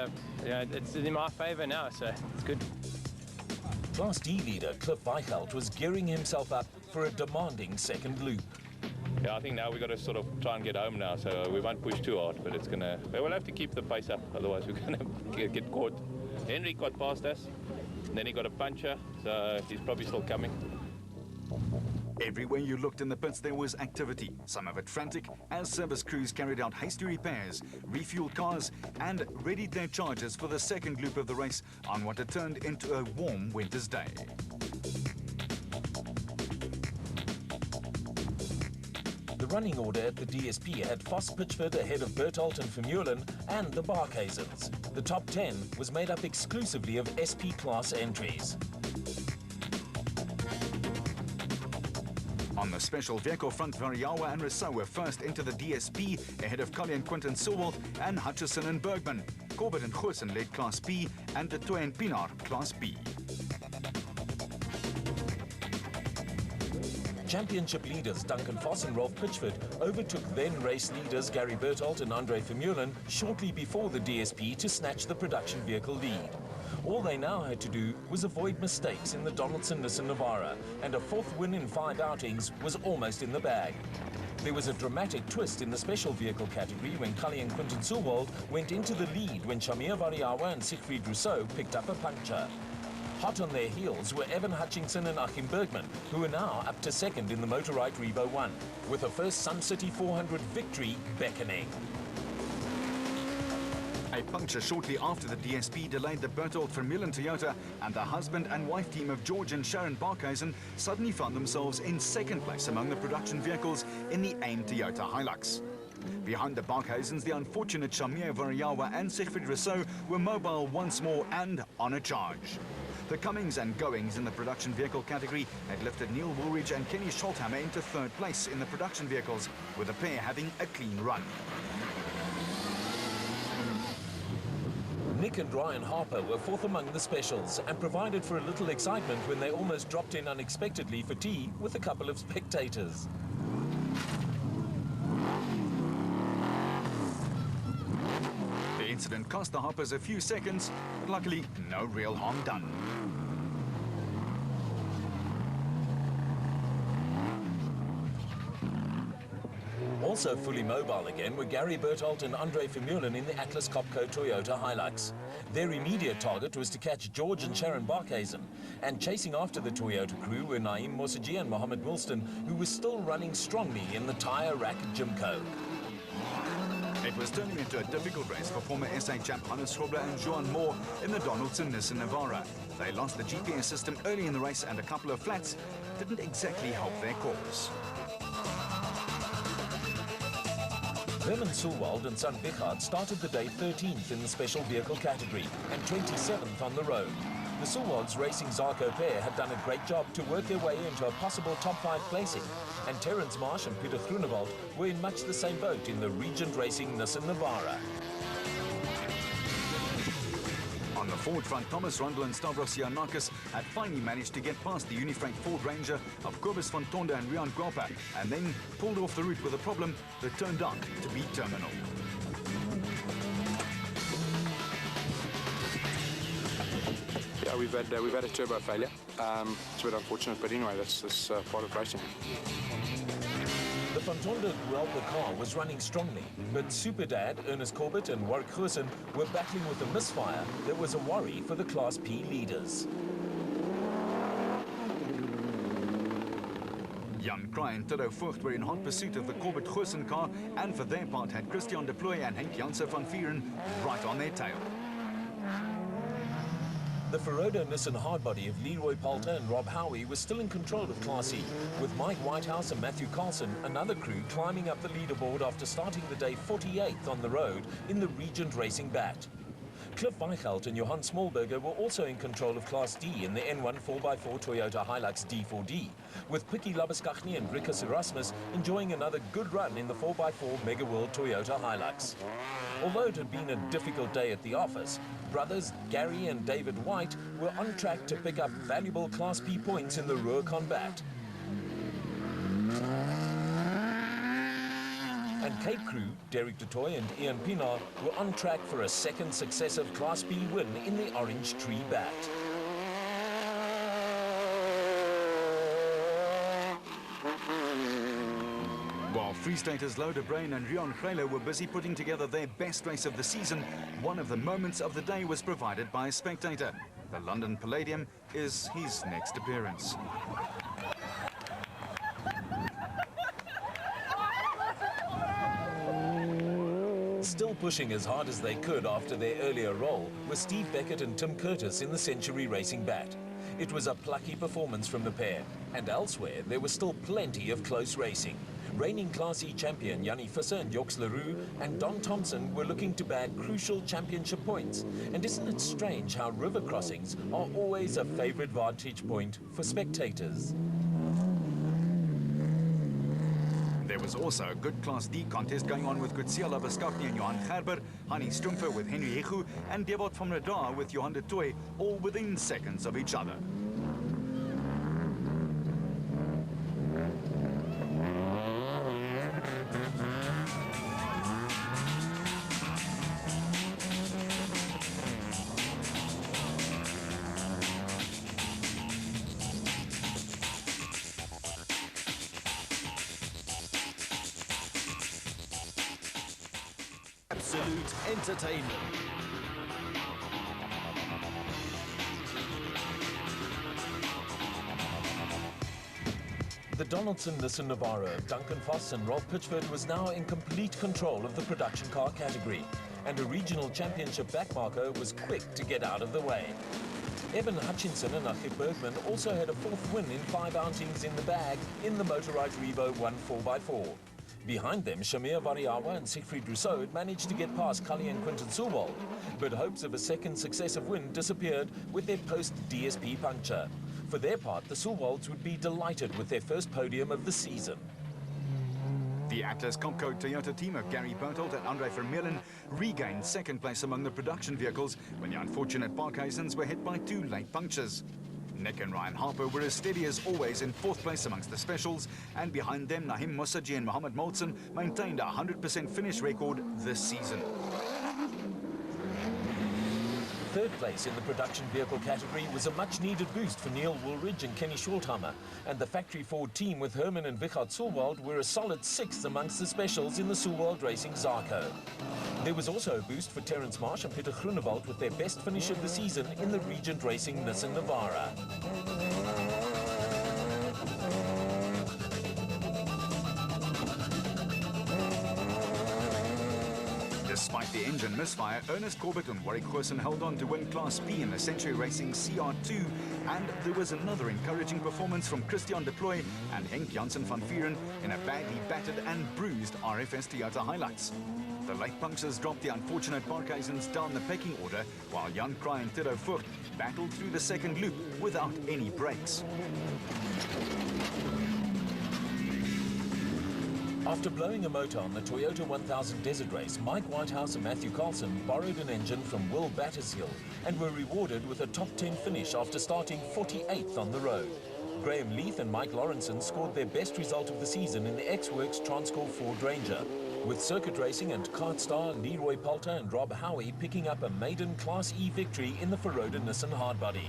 it's in my favour now, so it's good. Class D leader Cliff Weichelt was gearing himself up for a demanding second loop. Yeah, I think now we've got to sort of try and get home now, so we won't push too hard, but we'll have to keep the pace up, otherwise we're going to get caught. Henry got past us, then he got a puncture, so he's probably still coming. Everywhere you looked in the pits there was activity, some of it frantic, as service crews carried out hasty repairs, refueled cars and readied their charges for the second loop of the race on what had turned into a warm winter's day. The running order at the DSP had Foss Pitchford ahead of Berthold and Vermeulen and the Barkhuizens. The top 10 was made up exclusively of SP class entries. On the special vehicle front, Variawa and Rousseau were first into the DSP ahead of Cully and Quinton Silwald and Hutchison and Bergman. Corbett and Goosen led Class B and de Tooy and Pienaar Class B. Championship leaders Duncan Foss and Rolf Pitchford overtook then race leaders Gary Berthold and Andre Vermeulen shortly before the DSP to snatch the production vehicle lead. All they now had to do was avoid mistakes in the Donaldson Nissan Navara, and a fourth win in 5 outings was almost in the bag. There was a dramatic twist in the special vehicle category when Cully and Quinton Silwald went into the lead when Shamir Variawa and Siegfried Rousseau picked up a puncture. Hot on their heels were Evan Hutchinson and Achim Bergman, who are now up to second in the Motorite Revo 1, with a first Sun City 400 victory beckoning. A puncture shortly after the DSP delayed the Berthold Vermeulen Toyota, and the husband and wife team of George and Sharon Barkhuizen suddenly found themselves in second place among the production vehicles in the AIM Toyota Hilux. Behind the Barkhuizens, the unfortunate Shamir Variawa and Siegfried Rousseau were mobile once more and on a charge. The comings and goings in the production vehicle category had lifted Neil Woolridge and Kenny Scholthammer into third place in the production vehicles, with the pair having a clean run. Nick and Ryan Harper were fourth among the specials and provided for a little excitement when they almost dropped in unexpectedly for tea with a couple of spectators. The incident cost the Harpers a few seconds, but luckily no real harm done. Also fully mobile again were Gary Berthold and Andre Vermeulen in the Atlas Copco Toyota Hilux. Their immediate target was to catch George and Sharon Barkhuizen, and chasing after the Toyota crew were Naeem Mossaji and Mohammed Wilston, who was still running strongly in the Tyre Rack Jimco. It was turning into a difficult race for former SA champ Hannes Schrobler and Johan Moore in the Donaldson Nissan Navara. They lost the GPS system early in the race, and a couple of flats didn't exactly help their cause. Herman Sulwald and son Bichard started the day 13th in the special vehicle category and 27th on the road. The Sulwalds Racing Zarco pair had done a great job to work their way into a possible top 5 placing, and Terence Marsh and Peter Groenewald were in much the same boat in the Regent Racing Nissan Navara. On the Ford front, Thomas Rundle and Stavros Giannakis had finally managed to get past the Unifreight Ford Ranger of Kobus van Tonda and Rian Guapa, and then pulled off the route with a problem that turned out to be terminal. Yeah, we've had a turbo failure. It's a bit unfortunate, but anyway, that's part of racing. The Van Tonda Guelpa car was running strongly, but Super Dad, Ernest Corbett and Warwick Goosen were battling with a misfire that was a worry for the Class P leaders. Jan Kraai and Tiddo Vogt were in hot pursuit of the Corbett Goosen car, and for their part had Christian de Plooy and Henk Janse van Vieren right on their tail. The Ferodo Nissan hardbody of Leroy Palter and Rob Howie was still in control of Class E, with Mike Whitehouse and Matthew Carlson, another crew, climbing up the leaderboard after starting the day 48th on the road in the Regent Racing Bat. Cliff Weichelt and Johan Smallberger were also in control of Class D in the N1 4x4 Toyota Hilux D4D, with Picky Labuskaghni and Rikus Erasmus enjoying another good run in the 4x4 Mega World Toyota Hilux. Although it had been a difficult day at the office, brothers Gary and David White were on track to pick up valuable Class P points in the Ruhr Combat. And Cape crew, Derek du Toit and Ian Pienaar, were on track for a second successive Class B win in the Orange Tree Bat. While Free Staters Loder Brain and Rion Grelo were busy putting together their best race of the season, one of the moments of the day was provided by a spectator. The London Palladium is his next appearance. Still pushing as hard as they could after their earlier roll were Steve Beckett and Tim Curtis in the Century Racing Bat. It was a plucky performance from the pair, and elsewhere there was still plenty of close racing. Reigning Class E champion Jannie Visser and Joks Leroux and Don Thompson were looking to bag crucial championship points. And isn't it strange how river crossings are always a favourite vantage point for spectators? There was also a good Class D contest going on with Kutsia Labuskaghni and Johan Gerber, Hani Strumpfer with Henry Higu, and Devot van der Daar with Johan de Toy, all within seconds of each other. Absolute entertainment. the Donaldson Nissan Navara, Duncan Foss and Rolf Pitchford was now in complete control of the production car category, and a regional championship backmarker was quick to get out of the way. Evan Hutchinson and Achim Bergman also had a fourth win in 5 outings in the bag in the Motorrad Revo 1 4x4. Behind them, Shamir Variawa and Siegfried Rousseau managed to get past Kali and Quinton Sulwald, but hopes of a second successive win disappeared with their post-DSP puncture. For their part, the Sulwalds would be delighted with their first podium of the season. The Atlas Copco Toyota team of Gary Berthold and Andre Vermeulen regained second place among the production vehicles when the unfortunate Parkhuisens were hit by 2 late punctures. Nick and Ryan Harper were as steady as always in 4th place amongst the specials, and behind them Nahim Musaji and Mohammed Molson maintained a 100% finish record this season. Third place in the production vehicle category was a much-needed boost for Neil Woolridge and Kenny Schulthammer, and the factory Ford team with Herman and Wichard Sulwald were a solid 6th amongst the specials in the Sulwald Racing Zarco. There was also a boost for Terence Marsh and Peter Groenewald with their best finish of the season in the Regent Racing Nissan Navara. Despite the engine misfire, Ernest Corbett and Warwick Goosen held on to win Class B in the Century Racing CR2, and there was another encouraging performance from Christian de Plooy and Henk Janssen van Vieren in a badly battered and bruised RFS Toyota Hilux. The late punctures dropped the unfortunate Parkhuisens down the pecking order, while Jan Kraai and Tito Vogt battled through the second loop without any brakes. After blowing a motor on the Toyota 1000 Desert Race, Mike Whitehouse and Matthew Carlson borrowed an engine from Will Battershill and were rewarded with a top 10 finish after starting 48th on the road. Graham Leith and Mike Lawrenson scored their best result of the season in the X-Works Transcorp Ford Ranger, with Circuit Racing and kart star Leroy Poulter and Rob Howie picking up a maiden Class E victory in the Feroda Nissan Hardbody.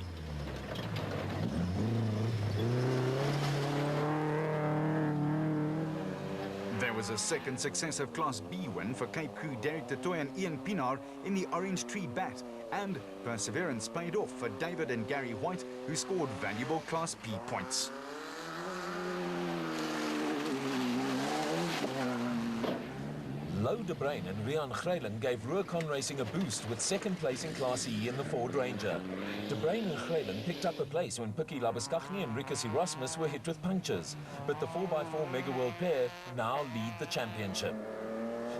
There was a second successive Class B win for Cape Crew Derek de Toy and Ian Pinar in the Orange Tree Bat, and perseverance paid off for David and Gary White, who scored valuable Class B points. Louw de Bruin and Rian Greylen gave Rurikon Racing a boost with second place in Class E in the Ford Ranger. De Bruin and Greylen picked up a place when Pikkie Labuschagne and Rikus Erasmus were hit with punctures, but the 4x4 Mega World pair now lead the championship.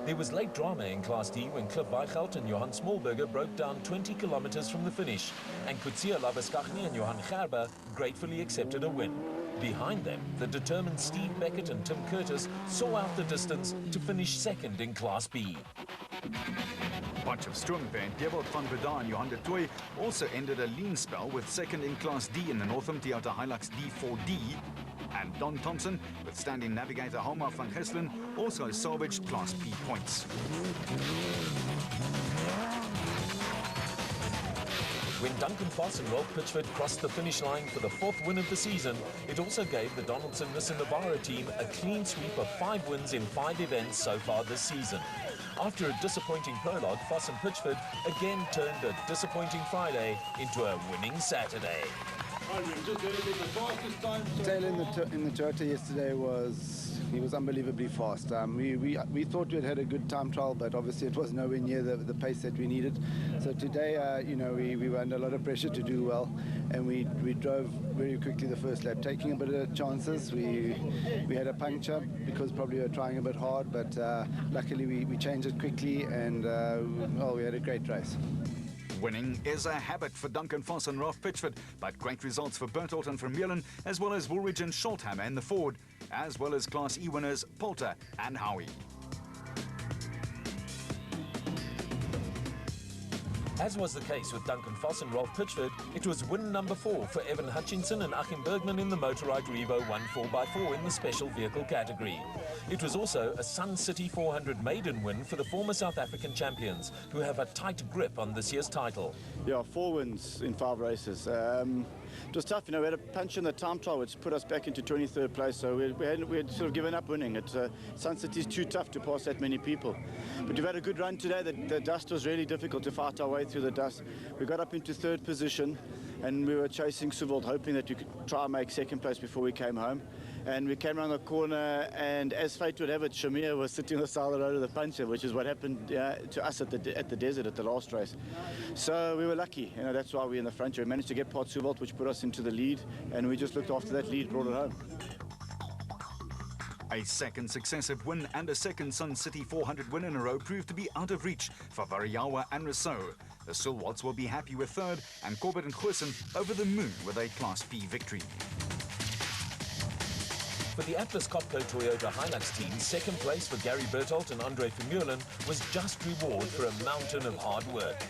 There was late drama in Class D when Cliff Weichelt and Johan Smallberger broke down 20 kilometers from the finish, and Kutsia Labuschagne and Johan Gerber gratefully accepted a win. Behind them, the determined Steve Beckett and Tim Curtis saw out the distance to finish second in Class B. Potchefstroom and Dewald van Breda and Johan de Toy also ended a lean spell with second in Class D in the Northam Toyota Hilux D4D. And Don Thompson, with standing navigator Homa van Geslen, also salvaged Class B points. When Duncan Foss and Rolf Pitchford crossed the finish line for the 4th win of the season, it also gave the Donaldson Nissan Navara team a clean sweep of 5 wins in 5 events so far this season. After a disappointing prologue, Foss and Pitchford again turned a disappointing Friday into a winning Saturday. Taylor in the Toyota yesterday was unbelievably fast. We thought we had a good time trial, but obviously it was nowhere near the pace that we needed. So today, we were under a lot of pressure to do well, and we drove very quickly the first lap, taking a bit of chances. We had a puncture because probably we were trying a bit hard, but luckily we changed it quickly, and we had a great race. Winning is a habit for Duncan Foss and Rolf Pitchford, but great results for Berthold and Vermeulen, as well as Woolridge and Schulthammer in the Ford, as well as Class E winners Poulter and Howie. As was the case with Duncan Foss and Rolf Pitchford, it was win number 4 for Evan Hutchinson and Achim Bergman in the Motorrad Revo 1 4x4 in the special vehicle category. It was also a Sun City 400 maiden win for the former South African champions, who have a tight grip on this year's title. Yeah, 4 wins in 5 races. It was tough, we had a punch in the time trial which put us back into 23rd place, so we had sort of given up winning. Sun City's too tough to pass that many people. But we've had a good run today. The dust was really difficult to fight our way through the dust. We got up into 3rd position, and we were chasing Suveld, hoping that we could try and make second place before we came home. And we came around the corner, and as fate would have it, Shamir was sitting on the side of the road of the puncher, which is what happened to us at the desert at the last race. So we were lucky, that's why we're in the front. We managed to get past Suveld, which put us into the lead, and we just looked after that lead, brought it home. A second successive win and a second Sun City 400 win in a row proved to be out of reach for Variawa and Rousseau. The Silwalts will be happy with third, and Corbett and Goosen over the moon with a Class P victory. For the Atlas Copco Toyota Hilux team, second place for Gary Bertholdt and Andre Vermeulen was just reward for a mountain of hard work.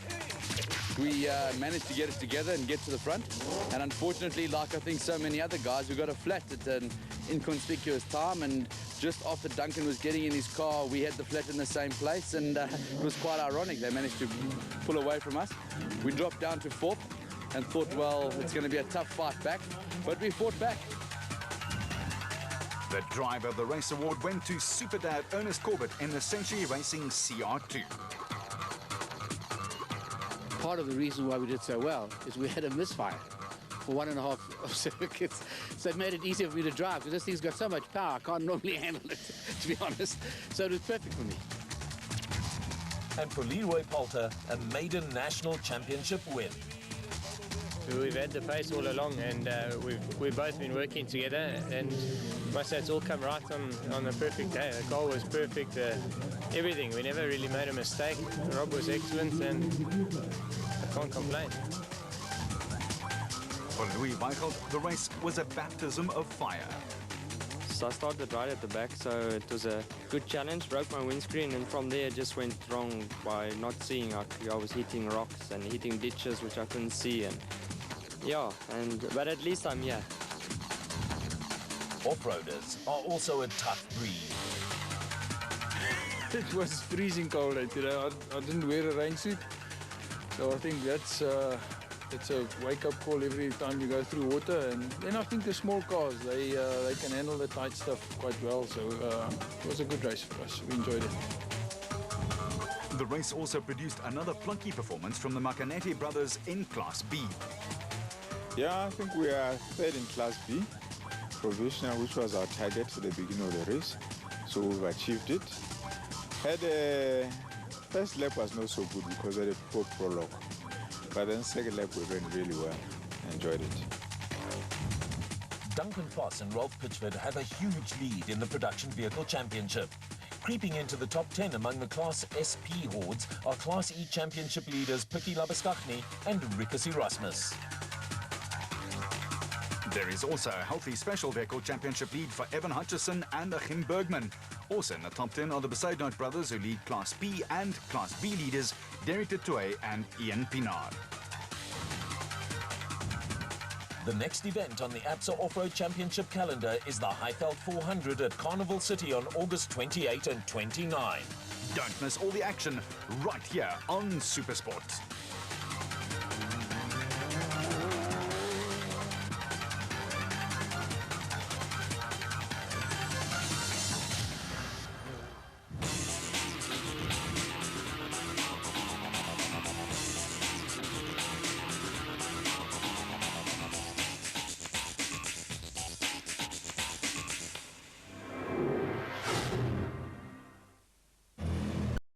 We managed to get it together and get to the front, and unfortunately, like I think so many other guys, we got a flat at an inconspicuous time, and just after Duncan was getting in his car, we had the flat in the same place, and it was quite ironic. They managed to pull away from us. We dropped down to fourth and thought, well, it's going to be a tough fight back, but we fought back. The Driver of the Race award went to Super Dad Ernest Corbett in the Century Racing CR2. Part of the reason why we did so well is we had a misfire for 1.5 circuits, so it made it easier for me to drive, because this thing's got so much power, I can't normally handle it, to be honest. So it was perfect for me. And for Leroy Poulter, a maiden national championship win. We've had the pace all along, and we've both been working together, and I must say it's all come right on the perfect day. The car was perfect, everything. We never really made a mistake. Rob was excellent, and I can't complain. For Louis Weichelt, the race was a baptism of fire. So I started right at the back, so it was a good challenge, broke my windscreen, and from there it just went wrong by not seeing. I was hitting rocks and hitting ditches which I couldn't see, and yeah, but at least I'm here. Off-roaders are also a tough breed. It was freezing cold today. I didn't wear a rain suit, so I think that's it's a wake-up call every time you go through water. And then I think the small cars, they can handle the tight stuff quite well, so it was a good race for us. We enjoyed it. The race also produced another plunky performance from the Makanete brothers in Class B. Yeah, I think we are third in Class B, provisional, which was our target for the beginning of the race. So we've achieved it. First lap was not so good because of the poor prologue. But then second lap we ran really well. Enjoyed it. Duncan Foss and Rolf Pitchford have a huge lead in the Production Vehicle Championship. Creeping into the top 10 among the Class SP hordes are Class E Championship leaders Pikkie Labuschagne and Rikus Erasmus. There is also a healthy Special Vehicle Championship lead for Evan Hutchison and Achim Bergman. Also in the top 10 are the Besaidnout brothers, who lead Class B and Class B leaders Derek de Tooy and Ian Pinard. The next event on the APSA Off-Road Championship calendar is the Highveld 400 at Carnival City on August 28 and 29. Don't miss all the action right here on Supersport.